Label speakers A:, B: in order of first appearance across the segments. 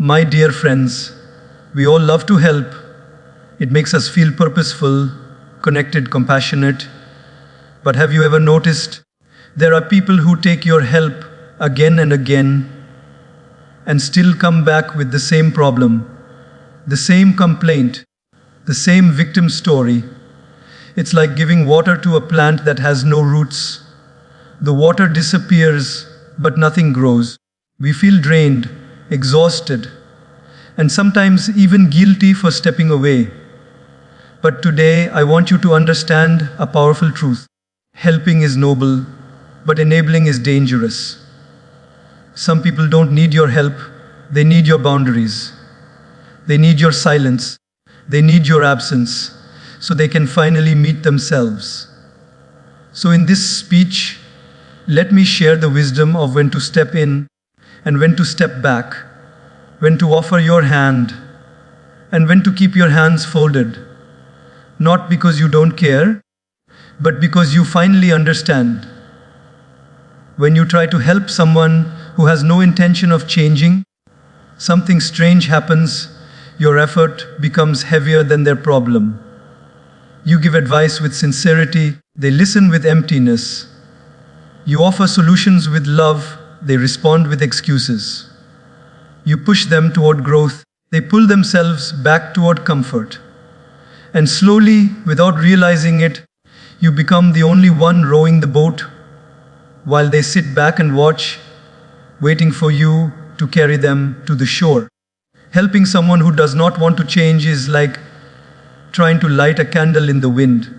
A: My dear friends, we all love to help. It makes us feel purposeful, connected, compassionate. But have you ever noticed there are people who take your help again and again and still come back with the same problem, the same complaint, the same victim story? It's like giving water to a plant that has no roots. The water disappears, but nothing grows. We feel drained, exhausted, and sometimes even guilty for stepping away. But today, I want you to understand a powerful truth. Helping is noble, but enabling is dangerous. Some people don't need your help, they need your boundaries. They need your silence. They need your absence, so they can finally meet themselves. So in this speech, let me share the wisdom of when to step in and when to step back, when to offer your hand and when to keep your hands folded. Not because you don't care, but because you finally understand. When you try to help someone who has no intention of changing, something strange happens. Your effort becomes heavier than their problem. You give advice with sincerity, they listen with emptiness. You offer solutions with love, they respond with excuses. You push them toward growth, they pull themselves back toward comfort. And slowly, without realizing it, you become the only one rowing the boat while they sit back and watch, waiting for you to carry them to the shore. Helping someone who does not want to change is like trying to light a candle in the wind.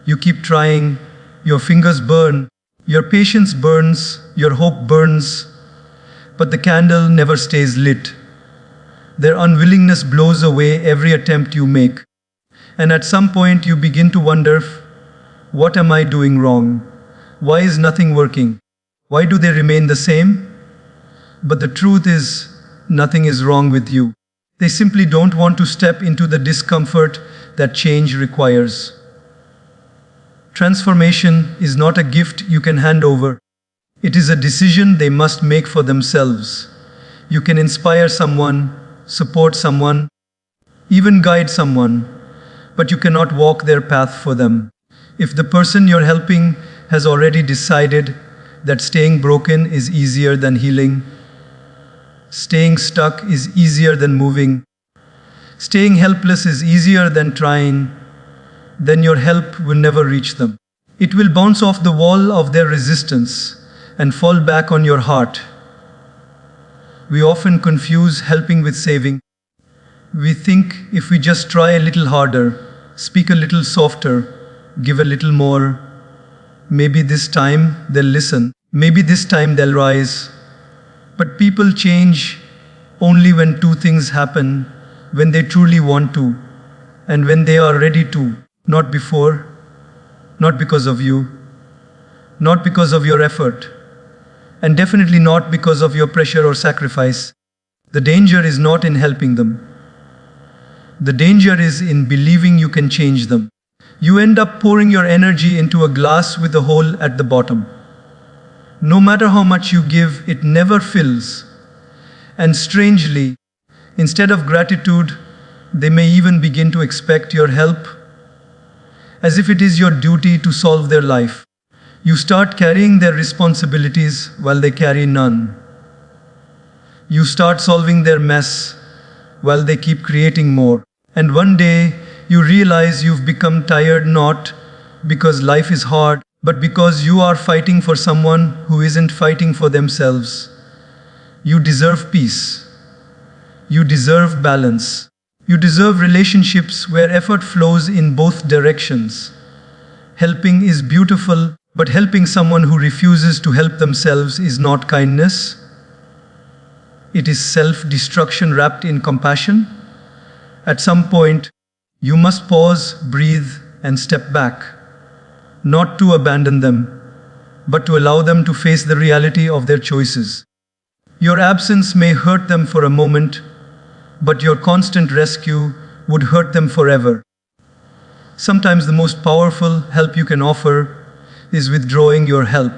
A: You keep trying, your fingers burn, your patience burns, your hope burns, but the candle never stays lit. Their unwillingness blows away every attempt you make. And at some point you begin to wonder, what am I doing wrong? Why is nothing working? Why do they remain the same? But the truth is, nothing is wrong with you. They simply don't want to step into the discomfort that change requires. Transformation is not a gift you can hand over. It is a decision they must make for themselves. You can inspire someone, support someone, even guide someone, but you cannot walk their path for them. If the person you're helping has already decided that staying broken is easier than healing, staying stuck is easier than moving, staying helpless is easier than trying, then your help will never reach them. It will bounce off the wall of their resistance and fall back on your heart. We often confuse helping with saving. We think if we just try a little harder, speak a little softer, give a little more, maybe this time they'll listen, maybe this time they'll rise. But people change only when two things happen, when they truly want to, and when they are ready to, not before, not because of you, not because of your effort, and definitely not because of your pressure or sacrifice. The danger is not in helping them. The danger is in believing you can change them. You end up pouring your energy into a glass with a hole at the bottom. No matter how much you give, it never fills. And strangely, instead of gratitude, they may even begin to expect your help, as if it is your duty to solve their life. You start carrying their responsibilities while they carry none. You start solving their mess while they keep creating more. And one day, you realize you've become tired not because life is hard, but because you are fighting for someone who isn't fighting for themselves. You deserve peace. You deserve balance. You deserve relationships where effort flows in both directions. Helping is beautiful, but helping someone who refuses to help themselves is not kindness. It is self-destruction wrapped in compassion. At some point, you must pause, breathe, and step back. Not to abandon them, but to allow them to face the reality of their choices. Your absence may hurt them for a moment, but your constant rescue would hurt them forever. Sometimes the most powerful help you can offer is withdrawing your help.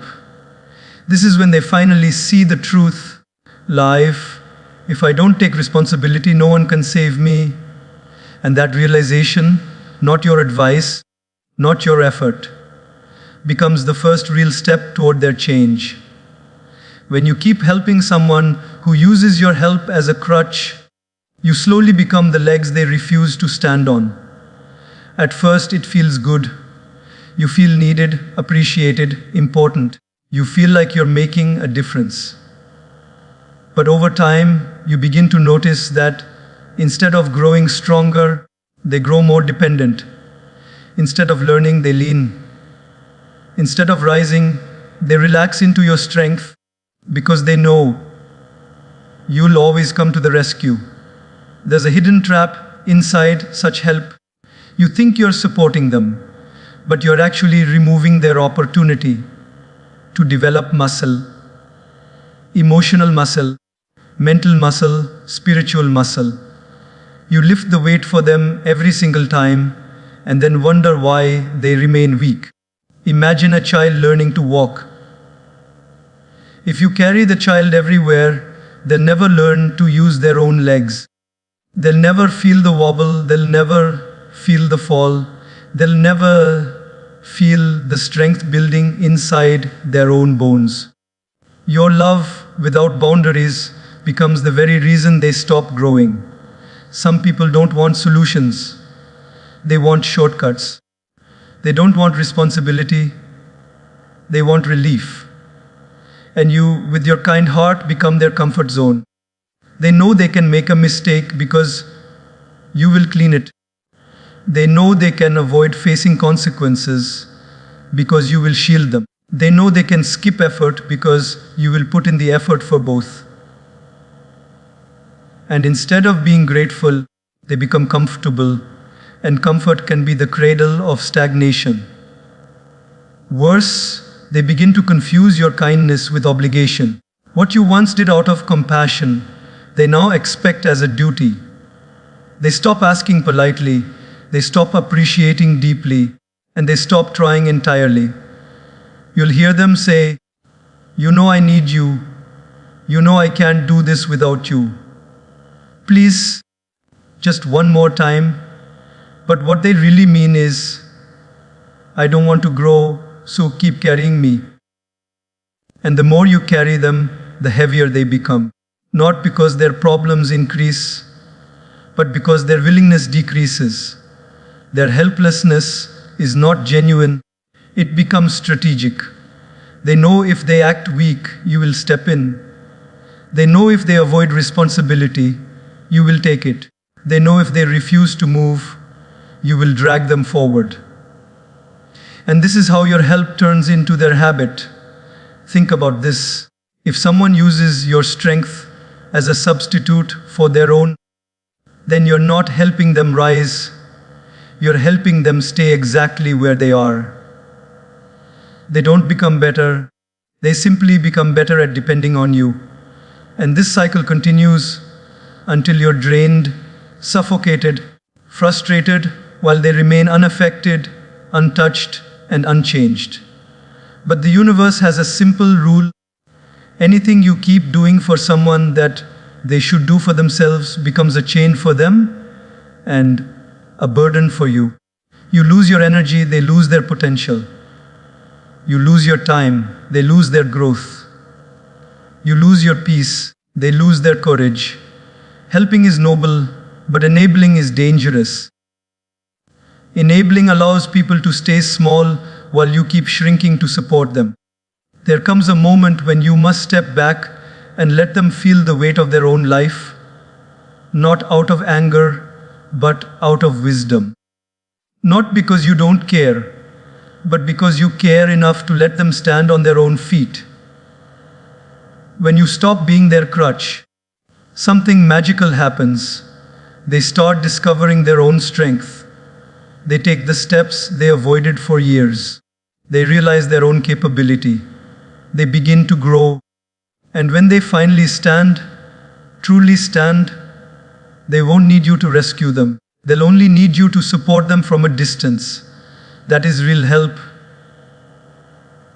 A: This is when they finally see the truth life If I don't take responsibility, no one can save me. And that realization, not your advice, not your effort, becomes the first real step toward their change. When you keep helping someone who uses your help as a crutch, you slowly become the legs they refuse to stand on. At first, it feels good. You feel needed, appreciated, important. You feel like you're making a difference. But over time, you begin to notice that instead of growing stronger, they grow more dependent. Instead of learning, they lean. Instead of rising, they relax into your strength because they know you'll always come to the rescue. There's a hidden trap inside such help. You think you're supporting them, but you're actually removing their opportunity to develop muscle, emotional muscle, mental muscle, spiritual muscle. You lift the weight for them every single time and then wonder why they remain weak. Imagine a child learning to walk. If you carry the child everywhere, they'll never learn to use their own legs. They'll never feel the wobble, they'll never feel the fall, they'll never feel the strength building inside their own bones. Your love without boundaries becomes the very reason they stop growing. Some people don't want solutions. They want shortcuts. They don't want responsibility. They want relief. And you, with your kind heart, become their comfort zone. They know they can make a mistake because you will clean it. They know they can avoid facing consequences because you will shield them. They know they can skip effort because you will put in the effort for both. And instead of being grateful, they become comfortable, and comfort can be the cradle of stagnation. Worse, they begin to confuse your kindness with obligation. What you once did out of compassion, they now expect as a duty. They stop asking politely, they stop appreciating deeply, and they stop trying entirely. You'll hear them say, "You know I need you. You know I can't do this without you. Please, just one more time." But what they really mean is, "I don't want to grow, so keep carrying me." And the more you carry them, the heavier they become. Not because their problems increase, but because their willingness decreases. Their helplessness is not genuine, it becomes strategic. They know if they act weak, you will step in. They know if they avoid responsibility, you will take it. They know if they refuse to move, you will drag them forward. And this is how your help turns into their habit. Think about this. If someone uses your strength as a substitute for their own, then you're not helping them rise. You're helping them stay exactly where they are. They don't become better. They simply become better at depending on you. And this cycle continues until you're drained, suffocated, frustrated, while they remain unaffected, untouched, and unchanged. But the universe has a simple rule. Anything you keep doing for someone that they should do for themselves becomes a chain for them and a burden for you. You lose your energy, they lose their potential. You lose your time, they lose their growth. You lose your peace, they lose their courage. Helping is noble, but enabling is dangerous. Enabling allows people to stay small while you keep shrinking to support them. There comes a moment when you must step back and let them feel the weight of their own life, not out of anger, but out of wisdom. Not because you don't care, but because you care enough to let them stand on their own feet. When you stop being their crutch, something magical happens. They start discovering their own strength. They take the steps they avoided for years. They realize their own capability. They begin to grow. And when they finally stand, truly stand, they won't need you to rescue them. They'll only need you to support them from a distance. That is real help.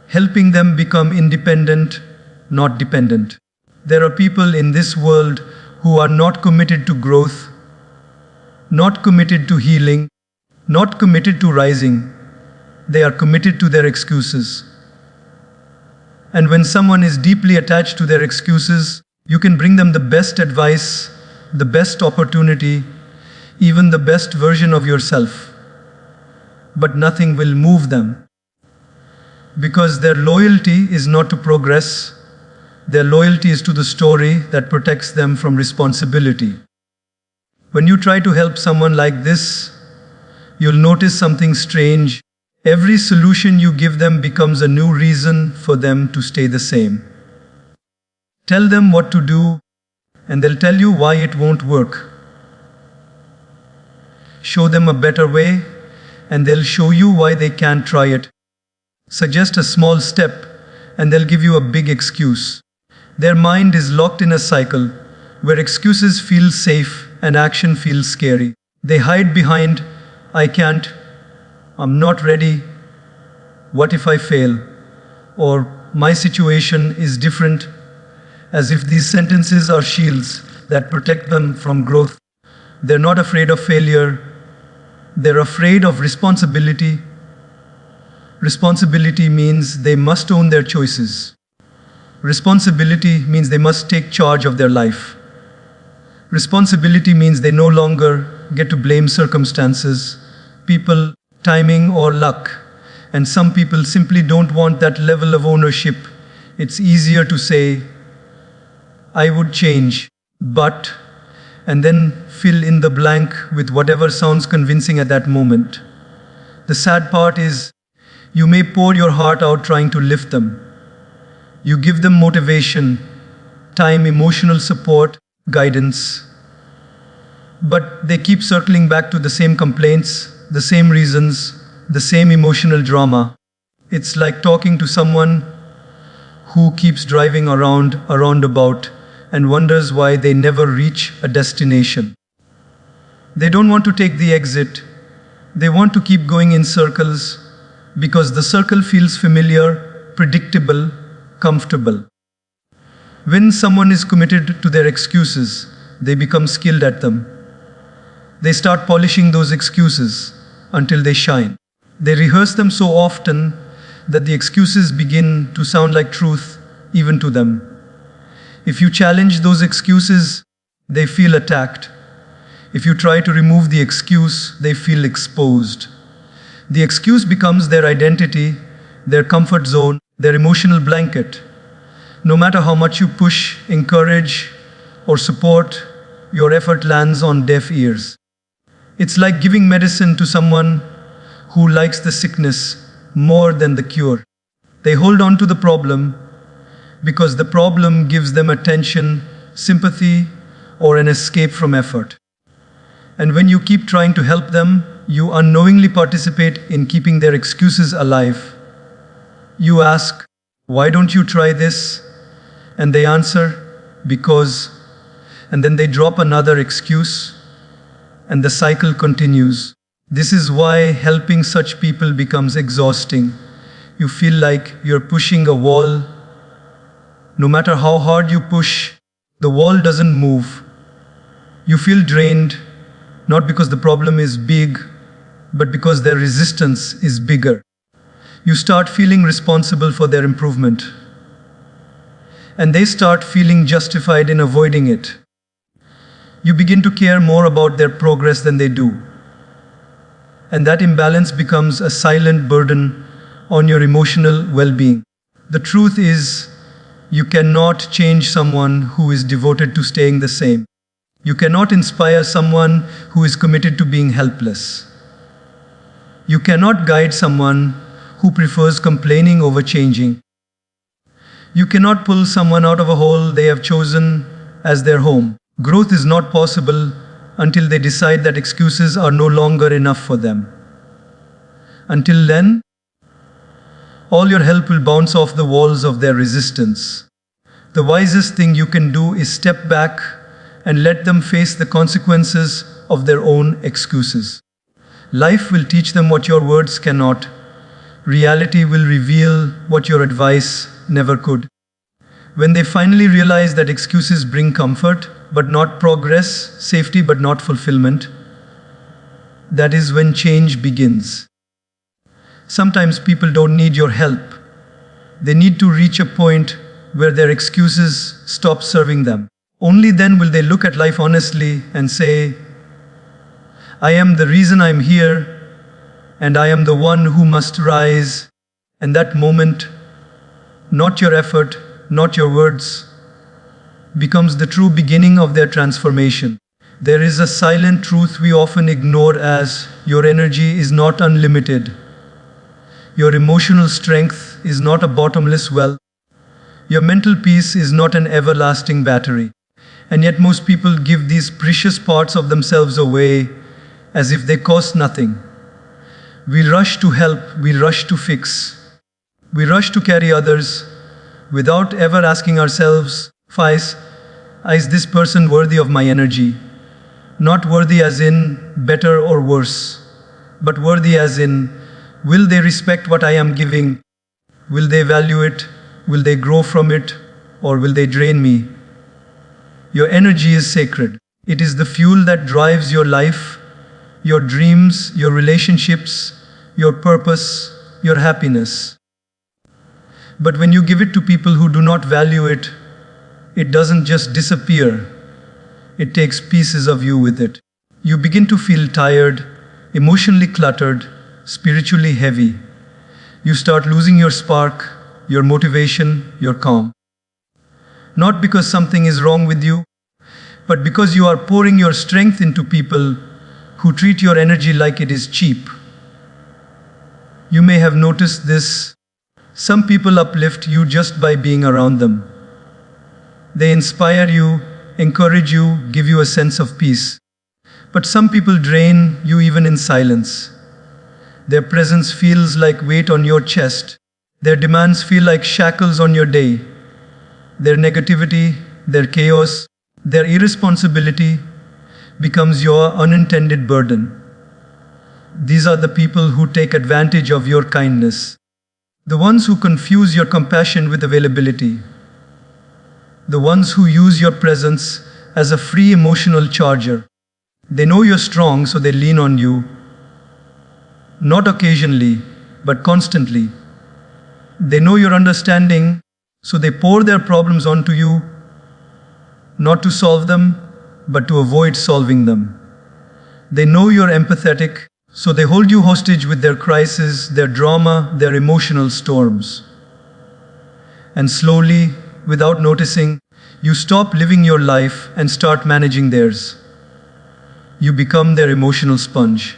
A: Helping them become independent, not dependent. There are people in this world who are not committed to growth, not committed to healing, not committed to rising. They are committed to their excuses. And when someone is deeply attached to their excuses, you can bring them the best advice, the best opportunity, even the best version of yourself. But nothing will move them. Because their loyalty is not to progress, their loyalty is to the story that protects them from responsibility. When you try to help someone like this, you'll notice something strange. Every solution you give them becomes a new reason for them to stay the same. Tell them what to do, and they'll tell you why it won't work. Show them a better way, and they'll show you why they can't try it. Suggest a small step, and they'll give you a big excuse. Their mind is locked in a cycle where excuses feel safe and action feels scary. They hide behind, I can't, I'm not ready, what if I fail, or my situation is different, as if these sentences are shields that protect them from growth. They're not afraid of failure, they're afraid of responsibility. Responsibility means they must own their choices. Responsibility means they must take charge of their life. Responsibility means they no longer get to blame circumstances, people, timing, or luck. And some people simply don't want that level of ownership. It's easier to say, I would change, but, and then fill in the blank with whatever sounds convincing at that moment. The sad part is, you may pour your heart out trying to lift them. You give them motivation, time, emotional support, guidance. But they keep circling back to the same complaints, the same reasons, the same emotional drama. It's like talking to someone who keeps driving around a roundabout and wonders why they never reach a destination. They don't want to take the exit. They want to keep going in circles because the circle feels familiar, predictable, comfortable. When someone is committed to their excuses, they become skilled at them. They start polishing those excuses until they shine. They rehearse them so often that the excuses begin to sound like truth even to them. If you challenge those excuses, they feel attacked. If you try to remove the excuse, they feel exposed. The excuse becomes their identity, their comfort zone, their emotional blanket. No matter how much you push, encourage, or support, your effort lands on deaf ears. It's like giving medicine to someone who likes the sickness more than the cure. They hold on to the problem because the problem gives them attention, sympathy, or an escape from effort. And when you keep trying to help them, you unknowingly participate in keeping their excuses alive. You ask, why don't you try this? And they answer, because. And then they drop another excuse, and the cycle continues. This is why helping such people becomes exhausting. You feel like you're pushing a wall. No matter how hard you push, the wall doesn't move. You feel drained, not because the problem is big, but because their resistance is bigger. You start feeling responsible for their improvement, and they start feeling justified in avoiding it. You begin to care more about their progress than they do. And that imbalance becomes a silent burden on your emotional well-being. The truth is, you cannot change someone who is devoted to staying the same. You cannot inspire someone who is committed to being helpless. You cannot guide someone who prefers complaining over changing. You cannot pull someone out of a hole they have chosen as their home. Growth is not possible until they decide that excuses are no longer enough for them. Until then, all your help will bounce off the walls of their resistance. The wisest thing you can do is step back and let them face the consequences of their own excuses. Life will teach them what your words cannot. Reality will reveal what your advice never could. When they finally realize that excuses bring comfort, but not progress, safety, but not fulfillment, that is when change begins. Sometimes people don't need your help. They need to reach a point where their excuses stop serving them. Only then will they look at life honestly and say, I am the reason I'm here, and I am the one who must rise. And that moment, not your effort, not your words, becomes the true beginning of their transformation. There is a silent truth we often ignore as your energy is not unlimited. Your emotional strength is not a bottomless well. Your mental peace is not an everlasting battery. And yet most people give these precious parts of themselves away as if they cost nothing. We rush to help, we rush to fix, we rush to carry others without ever asking ourselves, is this person worthy of my energy? Not worthy as in better or worse, but worthy as in, will they respect what I am giving? Will they value it? Will they grow from it? Or will they drain me? Your energy is sacred. It is the fuel that drives your life, your dreams, your relationships, your purpose, your happiness. But when you give it to people who do not value it, it doesn't just disappear. It takes pieces of you with it. You begin to feel tired, emotionally cluttered, spiritually heavy. You start losing your spark, your motivation, your calm. Not because something is wrong with you, but because you are pouring your strength into people who treat your energy like it is cheap. You may have noticed this. Some people uplift you just by being around them. They inspire you, encourage you, give you a sense of peace. But some people drain you even in silence. Their presence feels like weight on your chest. Their demands feel like shackles on your day. Their negativity, their chaos, their irresponsibility becomes your unintended burden. These are the people who take advantage of your kindness. The ones who confuse your compassion with availability. The ones who use your presence as a free emotional charger. They know you're strong, so they lean on you. Not occasionally, but constantly. They know you're understanding, so they pour their problems onto you, not to solve them, but to avoid solving them. They know you're empathetic, so they hold you hostage with their crises, their drama, their emotional storms. And slowly, without noticing, you stop living your life and start managing theirs. You become their emotional sponge,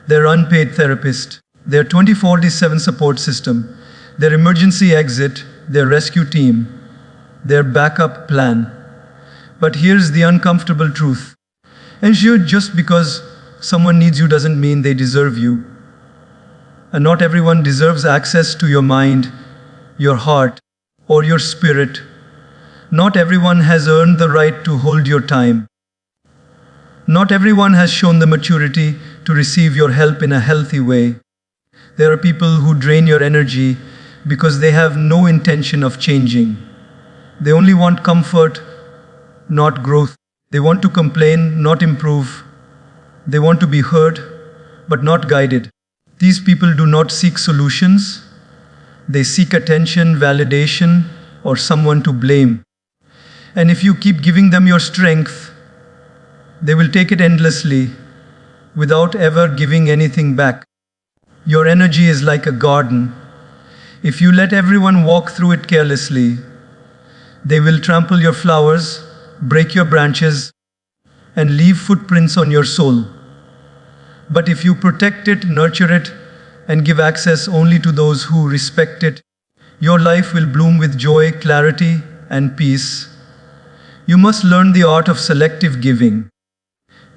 A: their unpaid therapist, their 24/7 support system, their emergency exit, their rescue team, their backup plan. But here's the uncomfortable truth. Ensure just because someone needs you doesn't mean they deserve you. And not everyone deserves access to your mind, your heart, or your spirit. Not everyone has earned the right to hold your time. Not everyone has shown the maturity to receive your help in a healthy way. There are people who drain your energy because they have no intention of changing. They only want comfort, not growth. They want to complain, not improve. They want to be heard, but not guided. These people do not seek solutions. They seek attention, validation, or someone to blame. And if you keep giving them your strength, they will take it endlessly without ever giving anything back. Your energy is like a garden. If you let everyone walk through it carelessly, they will trample your flowers, break your branches, and leave footprints on your soul. But if you protect it, nurture it, and give access only to those who respect it, your life will bloom with joy, clarity, and peace. You must learn the art of selective giving.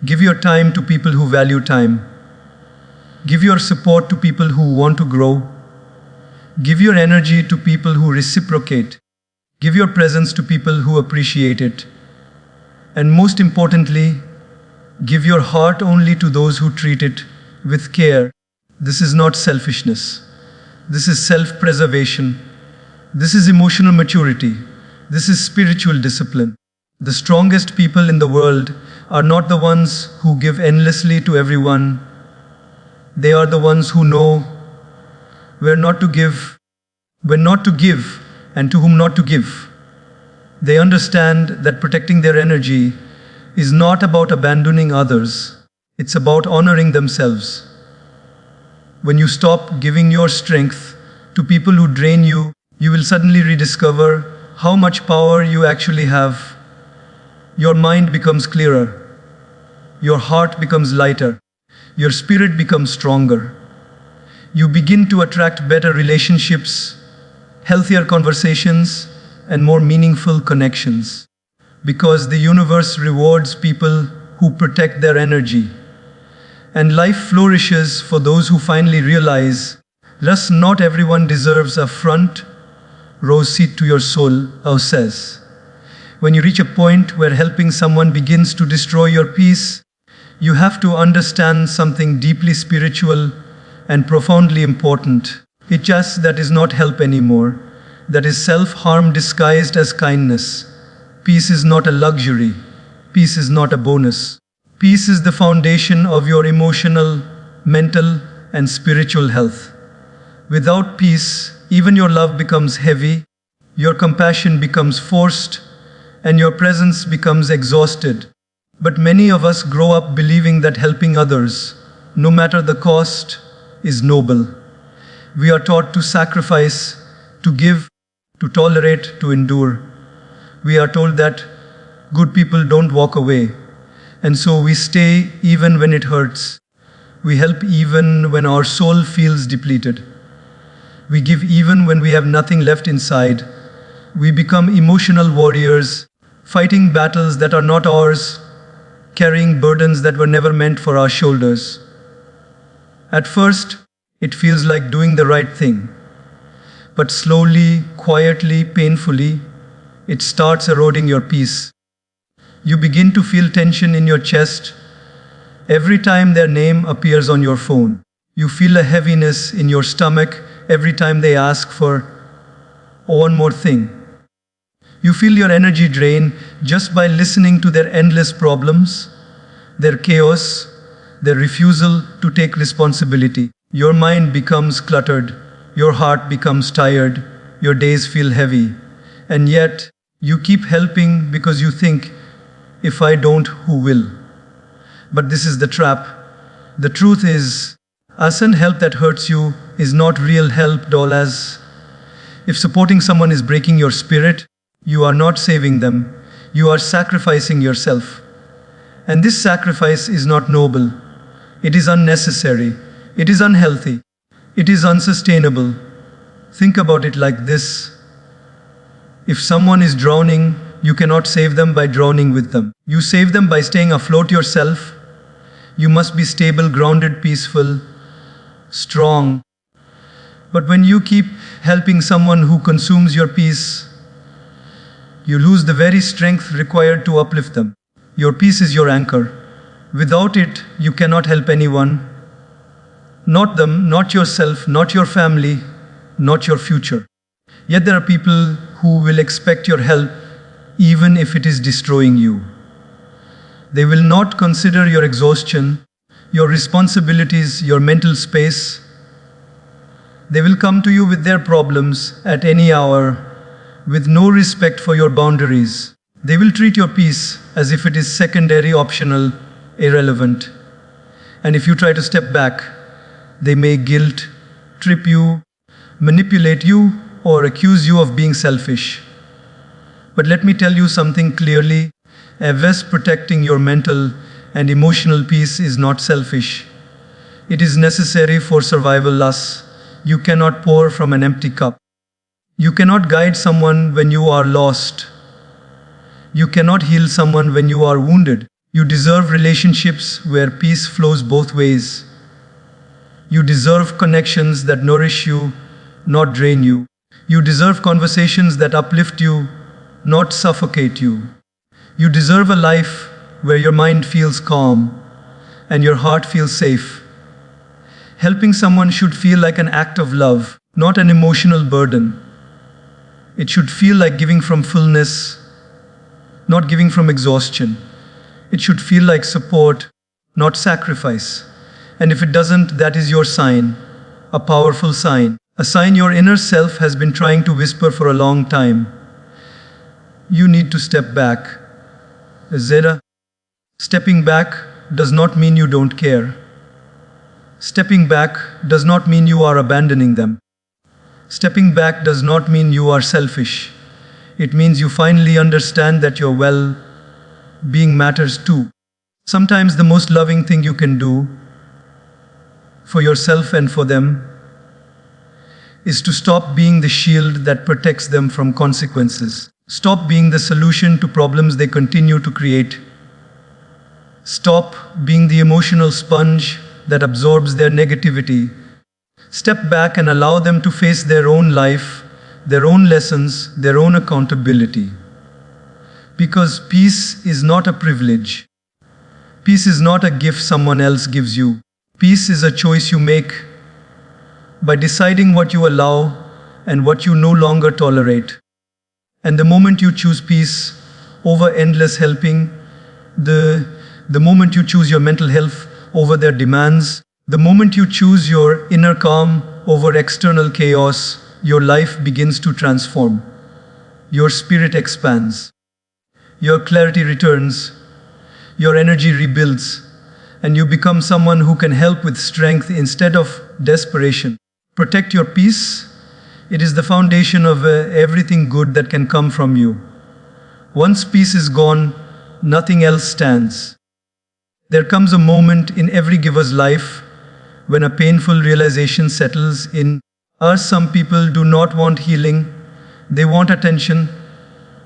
A: Give your time to people who value time. Give your support to people who want to grow. Give your energy to people who reciprocate. Give your presence to people who appreciate it. And most importantly, give your heart only to those who treat it with care. This is not selfishness. This is self-preservation. This is emotional maturity. This is spiritual discipline. The strongest people in the world are not the ones who give endlessly to everyone. They are the ones who know where not to give, when not to give, and to whom not to give. They understand that protecting their energy is not about abandoning others, it's about honoring themselves. When you stop giving your strength to people who drain you, you will suddenly rediscover how much power you actually have. Your mind becomes clearer, your heart becomes lighter, your spirit becomes stronger. You begin to attract better relationships, healthier conversations, and more meaningful connections. Because the universe rewards people who protect their energy. And life flourishes for those who finally realize, thus not everyone deserves a front row seat to your soul, Ao says. When you reach a point where helping someone begins to destroy your peace, you have to understand something deeply spiritual and profoundly important. It just that is not help anymore. That is self-harm disguised as kindness. Peace is not a luxury. Peace is not a bonus. Peace is the foundation of your emotional, mental, and spiritual health. Without peace, even your love becomes heavy, your compassion becomes forced, and your presence becomes exhausted. But many of us grow up believing that helping others, no matter the cost, is noble. We are taught to sacrifice, to give, to tolerate, to endure. We are told that good people don't walk away, and so we stay even when it hurts. We help even when our soul feels depleted. We give even when we have nothing left inside. We become emotional warriors, fighting battles that are not ours, carrying burdens that were never meant for our shoulders. At first, it feels like doing the right thing. But slowly, quietly, painfully, it starts eroding your peace. You begin to feel tension in your chest every time their name appears on your phone. You feel a heaviness in your stomach every time they ask for one more thing. You feel your energy drain just by listening to their endless problems, their chaos, their refusal to take responsibility. Your mind becomes cluttered, your heart becomes tired, your days feel heavy, and yet you keep helping because you think, if I don't, who will? But this is the trap. The truth is, asking help that hurts you is not real help, dollars. If supporting someone is breaking your spirit, you are not saving them, you are sacrificing yourself. And this sacrifice is not noble. It is unnecessary. It is unhealthy. It is unsustainable. Think about it like this. If someone is drowning, you cannot save them by drowning with them. You save them by staying afloat yourself. You must be stable, grounded, peaceful, strong. But when you keep helping someone who consumes your peace, you lose the very strength required to uplift them. Your peace is your anchor. Without it, you cannot help anyone. Not them, not yourself, not your family, not your future. Yet there are people who will expect your help even if it is destroying you. They will not consider your exhaustion, your responsibilities, your mental space. They will come to you with their problems at any hour, with no respect for your boundaries. They will treat your peace as if it is secondary, optional, irrelevant. And if you try to step back, they may guilt, trip you, manipulate you, or accuse you of being selfish. But let me tell you something clearly. Protecting your mental and emotional peace is not selfish. It is necessary for survival. You cannot pour from an empty cup. You cannot guide someone when you are lost. You cannot heal someone when you are wounded. You deserve relationships where peace flows both ways. You deserve connections that nourish you, not drain you. You deserve conversations that uplift you, not suffocate you. You deserve a life where your mind feels calm and your heart feels safe. Helping someone should feel like an act of love, not an emotional burden. It should feel like giving from fullness, not giving from exhaustion. It should feel like support, not sacrifice. And if it doesn't, that is your sign, a powerful sign, a sign your inner self has been trying to whisper for a long time. You need to step back. Zera. Stepping back does not mean you don't care. Stepping back does not mean you are abandoning them. Stepping back does not mean you are selfish. It means you finally understand that your well-being matters too. Sometimes the most loving thing you can do for yourself and for them is to stop being the shield that protects them from consequences. Stop being the solution to problems they continue to create. Stop being the emotional sponge that absorbs their negativity. Step back and allow them to face their own life, their own lessons, their own accountability. Because peace is not a privilege. Peace is not a gift someone else gives you. Peace is a choice you make by deciding what you allow and what you no longer tolerate. And the moment you choose peace over endless helping, the moment you choose your mental health over their demands, the moment you choose your inner calm over external chaos, your life begins to transform. Your spirit expands. Your clarity returns. Your energy rebuilds. And you become someone who can help with strength instead of desperation. Protect your peace. It is the foundation of everything good that can come from you. Once peace is gone, nothing else stands. There comes a moment in every giver's life when a painful realization settles in. Some people do not want healing. They want attention.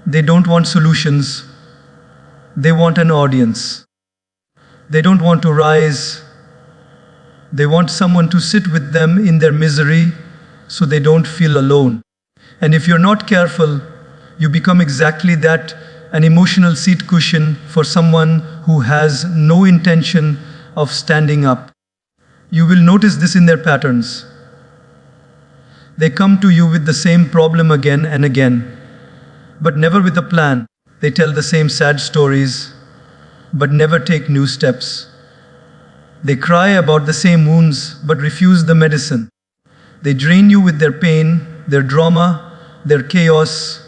A: They don't want solutions. They want an audience. They don't want to rise. They want someone to sit with them in their misery so they don't feel alone. And if you're not careful, you become exactly that, an emotional seat cushion for someone who has no intention of standing up. You will notice this in their patterns. They come to you with the same problem again and again, but never with a plan. They tell the same sad stories, but never take new steps. They cry about the same wounds, but refuse the medicine. They drain you with their pain, their drama, their chaos,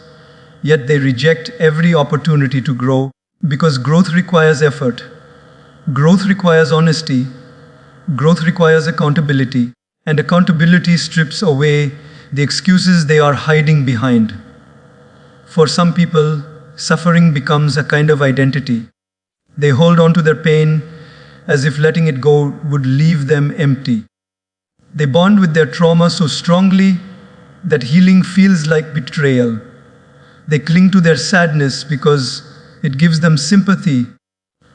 A: yet they reject every opportunity to grow, because growth requires effort. Growth requires honesty. Growth requires accountability, and accountability strips away the excuses they are hiding behind. For some people, suffering becomes a kind of identity. They hold on to their pain as if letting it go would leave them empty. They bond with their trauma so strongly that healing feels like betrayal. They cling to their sadness because it gives them sympathy,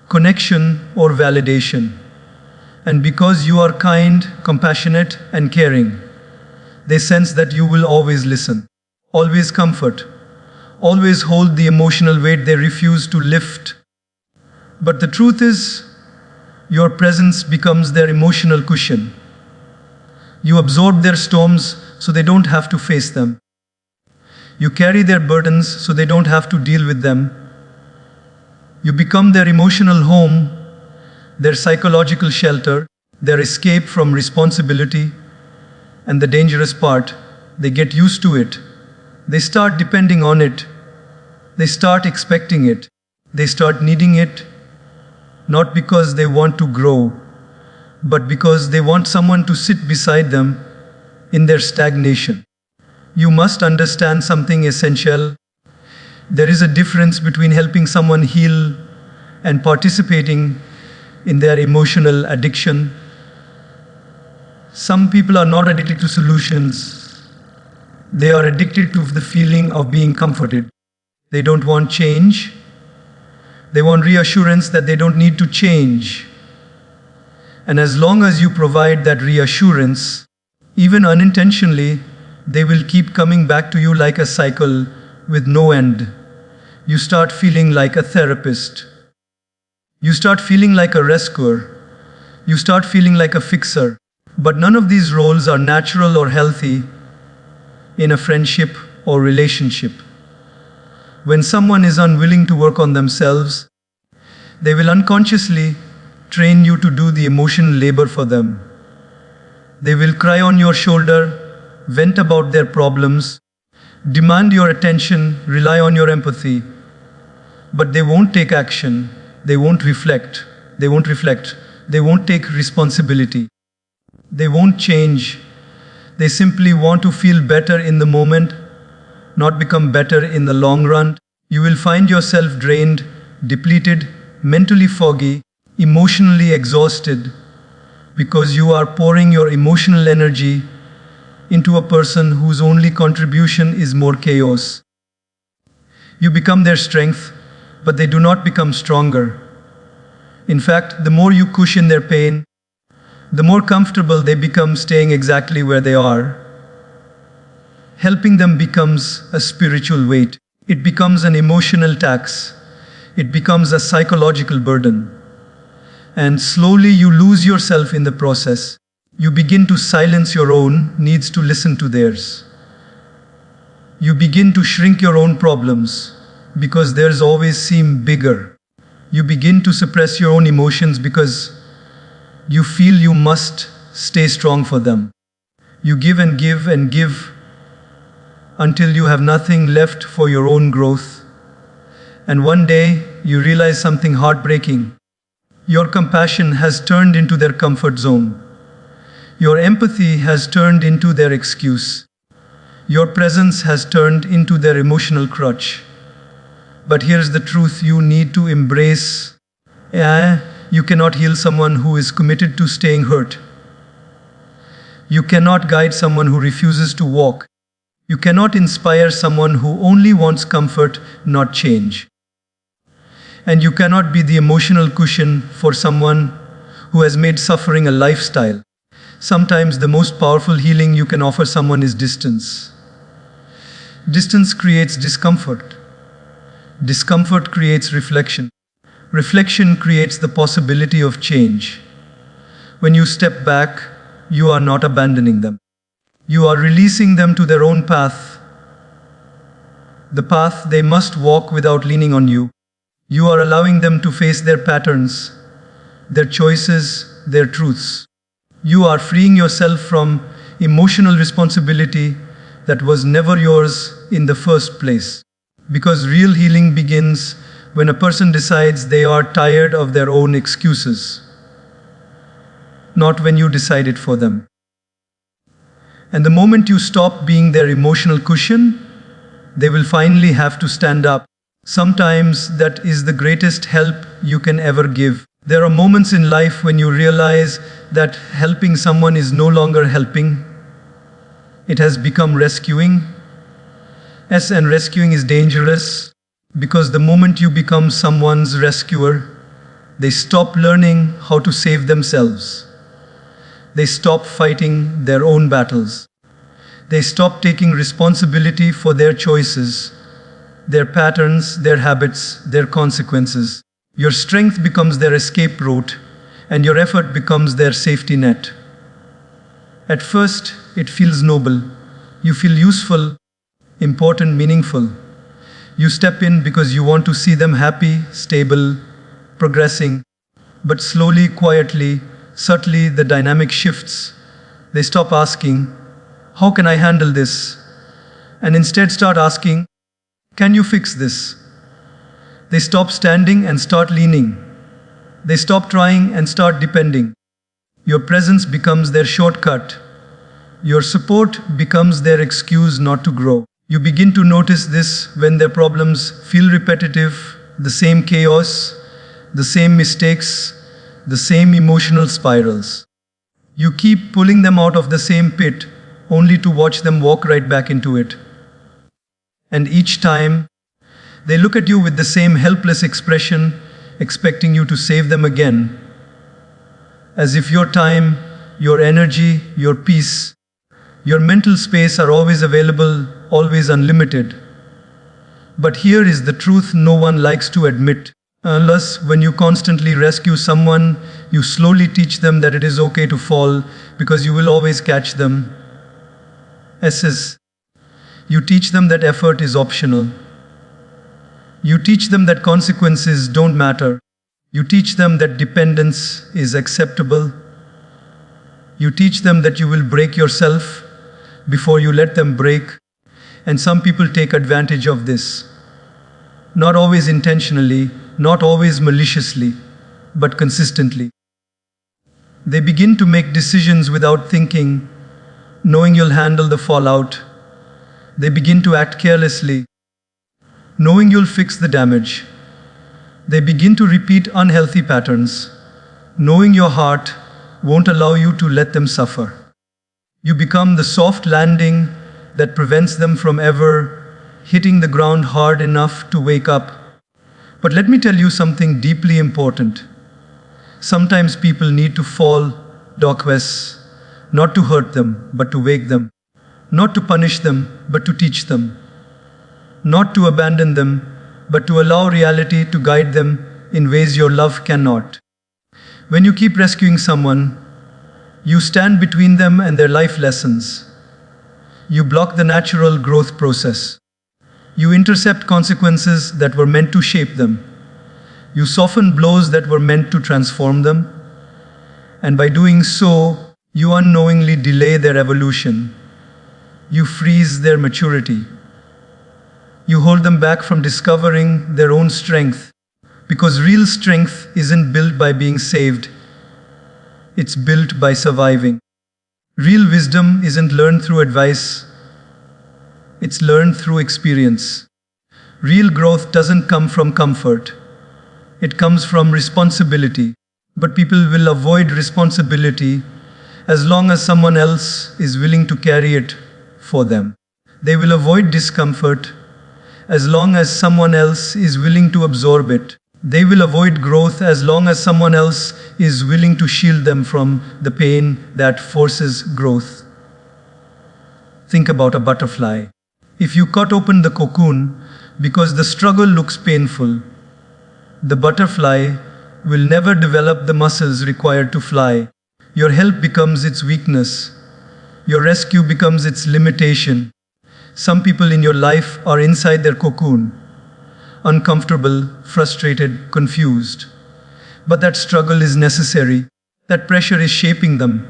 A: connection, or validation. And because you are kind, compassionate, and caring, they sense that you will always listen, always comfort, always hold the emotional weight they refuse to lift. But the truth is, your presence becomes their emotional cushion. You absorb their storms so they don't have to face them. You carry their burdens so they don't have to deal with them. You become their emotional home, their psychological shelter, their escape from responsibility. And the dangerous part, they get used to it. They start depending on it. They start expecting it. They start needing it, not because they want to grow, but because they want someone to sit beside them in their stagnation. You must understand something essential. There is a difference between helping someone heal and participating in their emotional addiction. Some people are not addicted to solutions. They are addicted to the feeling of being comforted. They don't want change. They want reassurance that they don't need to change. And as long as you provide that reassurance, even unintentionally, they will keep coming back to you like a cycle with no end. You start feeling like a therapist. You start feeling like a rescuer. You start feeling like a fixer. But none of these roles are natural or healthy in a friendship or relationship. When someone is unwilling to work on themselves, they will unconsciously train you to do the emotional labor for them. They will cry on your shoulder, vent about their problems, demand your attention, rely on your empathy, but they won't take action, they won't reflect, they won't take responsibility, they won't change. They simply want to feel better in the moment, not become better in the long run. You will find yourself drained, depleted, mentally foggy, emotionally exhausted, because you are pouring your emotional energy into a person whose only contribution is more chaos. You become their strength, but they do not become stronger. In fact, the more you cushion their pain, the more comfortable they become staying exactly where they are. Helping them becomes a spiritual weight. It becomes an emotional tax. It becomes a psychological burden. And slowly you lose yourself in the process. You begin to silence your own needs to listen to theirs. You begin to shrink your own problems because theirs always seem bigger. You begin to suppress your own emotions because you feel you must stay strong for them. You give and give and give until you have nothing left for your own growth. And one day you realize something heartbreaking. Your compassion has turned into their comfort zone. Your empathy has turned into their excuse. Your presence has turned into their emotional crutch. But here's the truth you need to embrace. You cannot heal someone who is committed to staying hurt. You cannot guide someone who refuses to walk. You cannot inspire someone who only wants comfort, not change. And you cannot be the emotional cushion for someone who has made suffering a lifestyle. Sometimes the most powerful healing you can offer someone is distance. Distance creates discomfort. Discomfort creates reflection. Reflection creates the possibility of change. When you step back, you are not abandoning them. You are releasing them to their own path. The path they must walk without leaning on you. You are allowing them to face their patterns, their choices, their truths. You are freeing yourself from emotional responsibility that was never yours in the first place. Because real healing begins when a person decides they are tired of their own excuses, not when you decide it for them. And the moment you stop being their emotional cushion, they will finally have to stand up. Sometimes that is the greatest help you can ever give. There are moments in life when you realize that helping someone is no longer helping. It has become rescuing. And rescuing is dangerous because the moment you become someone's rescuer, they stop learning how to save themselves. They stop fighting their own battles. They stop taking responsibility for their choices, their patterns, their habits, their consequences. Your strength becomes their escape route, and your effort becomes their safety net. At first, it feels noble. You feel useful, important, meaningful. You step in because you want to see them happy, stable, progressing. But slowly, quietly, subtly, the dynamic shifts. They stop asking, "How can I handle this?" and instead start asking, "Can you fix this?" They stop standing and start leaning. They stop trying and start depending. Your presence becomes their shortcut. Your support becomes their excuse not to grow. You begin to notice this when their problems feel repetitive, the same chaos, the same mistakes, the same emotional spirals. You keep pulling them out of the same pit, only to watch them walk right back into it. And each time, they look at you with the same helpless expression, expecting you to save them again. As if your time, your energy, your peace, your mental space are always available, always unlimited. But here is the truth no one likes to admit. Unless when you constantly rescue someone, you slowly teach them that it is okay to fall because you will always catch them. You teach them that effort is optional. You teach them that consequences don't matter. You teach them that dependence is acceptable. You teach them that you will break yourself before you let them break. And some people take advantage of this. Not always intentionally, not always maliciously, but consistently. They begin to make decisions without thinking, knowing you'll handle the fallout. They begin to act carelessly, knowing you'll fix the damage. They begin to repeat unhealthy patterns, knowing your heart won't allow you to let them suffer. You become the soft landing that prevents them from ever hitting the ground hard enough to wake up. But let me tell you something deeply important. Sometimes people need to fall, Docwes, not to hurt them, but to wake them. Not to punish them, but to teach them. Not to abandon them, but to allow reality to guide them in ways your love cannot. When you keep rescuing someone, you stand between them and their life lessons. You block the natural growth process. You intercept consequences that were meant to shape them. You soften blows that were meant to transform them. And by doing so, you unknowingly delay their evolution. You freeze their maturity. You hold them back from discovering their own strength, because real strength isn't built by being saved. It's built by surviving. Real wisdom isn't learned through advice. It's learned through experience. Real growth doesn't come from comfort. It comes from responsibility. But people will avoid responsibility as long as someone else is willing to carry it for them. They will avoid discomfort as long as someone else is willing to absorb it. They will avoid growth as long as someone else is willing to shield them from the pain that forces growth. Think about a butterfly. If you cut open the cocoon because the struggle looks painful, the butterfly will never develop the muscles required to fly. Your help becomes its weakness. Your rescue becomes its limitation. Some people in your life are inside their cocoon, uncomfortable, frustrated, confused. But that struggle is necessary. That pressure is shaping them.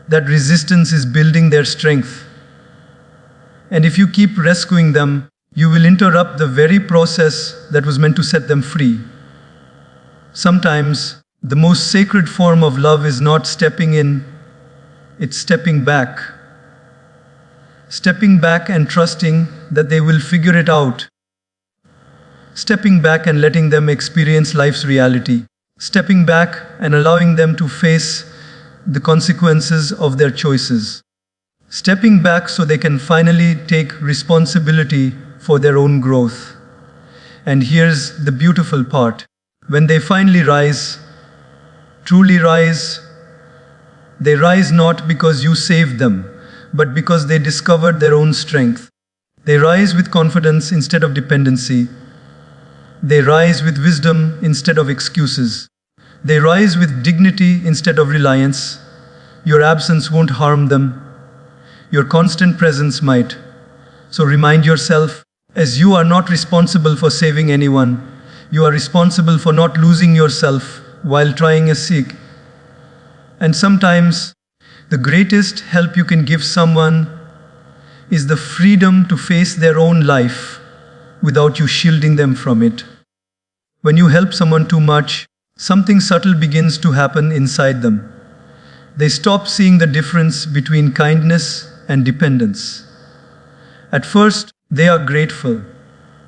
A: That resistance is building their strength. And if you keep rescuing them, you will interrupt the very process that was meant to set them free. Sometimes, the most sacred form of love is not stepping in, it's stepping back. Stepping back and trusting that they will figure it out. Stepping back and letting them experience life's reality. Stepping back and allowing them to face the consequences of their choices. Stepping back so they can finally take responsibility for their own growth. And here's the beautiful part. When they finally rise, truly rise, they rise not because you saved them, but because they discovered their own strength. They rise with confidence instead of dependency. They rise with wisdom instead of excuses. They rise with dignity instead of reliance. Your absence won't harm them. Your constant presence might. So remind yourself, as you are not responsible for saving anyone, you are responsible for not losing yourself while trying a seek. And sometimes, the greatest help you can give someone is the freedom to face their own life without you shielding them from it. When you help someone too much, something subtle begins to happen inside them. They stop seeing the difference between kindness and dependence. At first, they are grateful.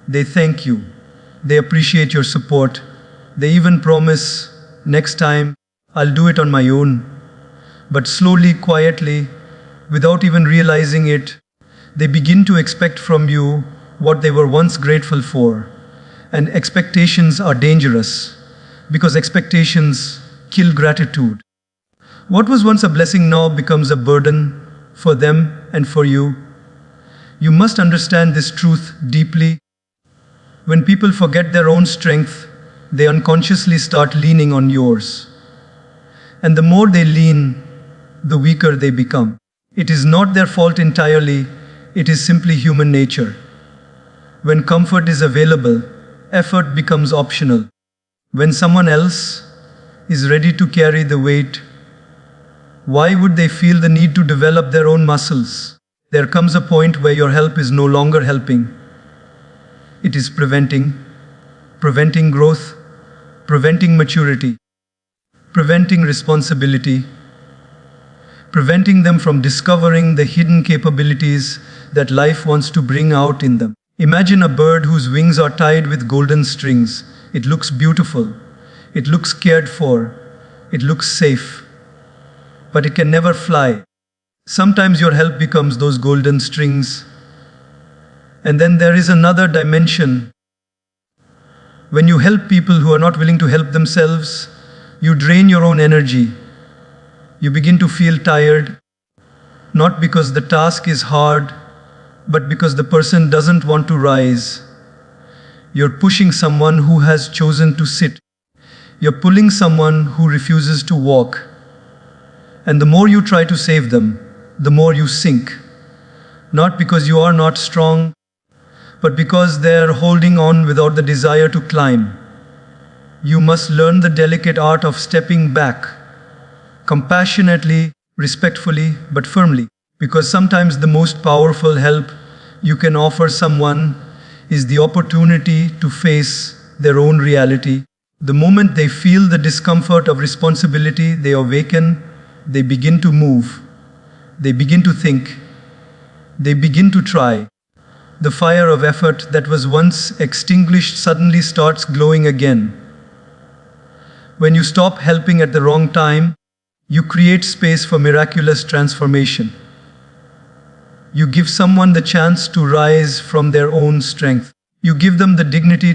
A: They thank you. They appreciate your support. They even promise, next time, I'll do it on my own. But slowly, quietly, without even realizing it, they begin to expect from you what they were once grateful for. And expectations are dangerous, because expectations kill gratitude. What was once a blessing now becomes a burden for them and for you. You must understand this truth deeply. When people forget their own strength, they unconsciously start leaning on yours. And the more they lean, the weaker they become. It is not their fault entirely. It is simply human nature. When comfort is available, effort becomes optional. When someone else is ready to carry the weight, why would they feel the need to develop their own muscles? There comes a point where your help is no longer helping. It is preventing growth, preventing maturity, preventing responsibility, preventing them from discovering the hidden capabilities that life wants to bring out in them. Imagine a bird whose wings are tied with golden strings. It looks beautiful. It looks cared for. It looks safe. But it can never fly. Sometimes your help becomes those golden strings. And then there is another dimension. When you help people who are not willing to help themselves, you drain your own energy. You begin to feel tired, not because the task is hard, but because the person doesn't want to rise. You're pushing someone who has chosen to sit. You're pulling someone who refuses to walk. And the more you try to save them, the more you sink. Not because you are not strong, but because they're holding on without the desire to climb. You must learn the delicate art of stepping back, compassionately, respectfully, but firmly. Because sometimes the most powerful help you can offer someone is the opportunity to face their own reality. The moment they feel the discomfort of responsibility, they awaken, they begin to move, they begin to think, they begin to try. The fire of effort that was once extinguished suddenly starts glowing again. When you stop helping at the wrong time, you create space for miraculous transformation. You give someone the chance to rise from their own strength. You give them the dignity to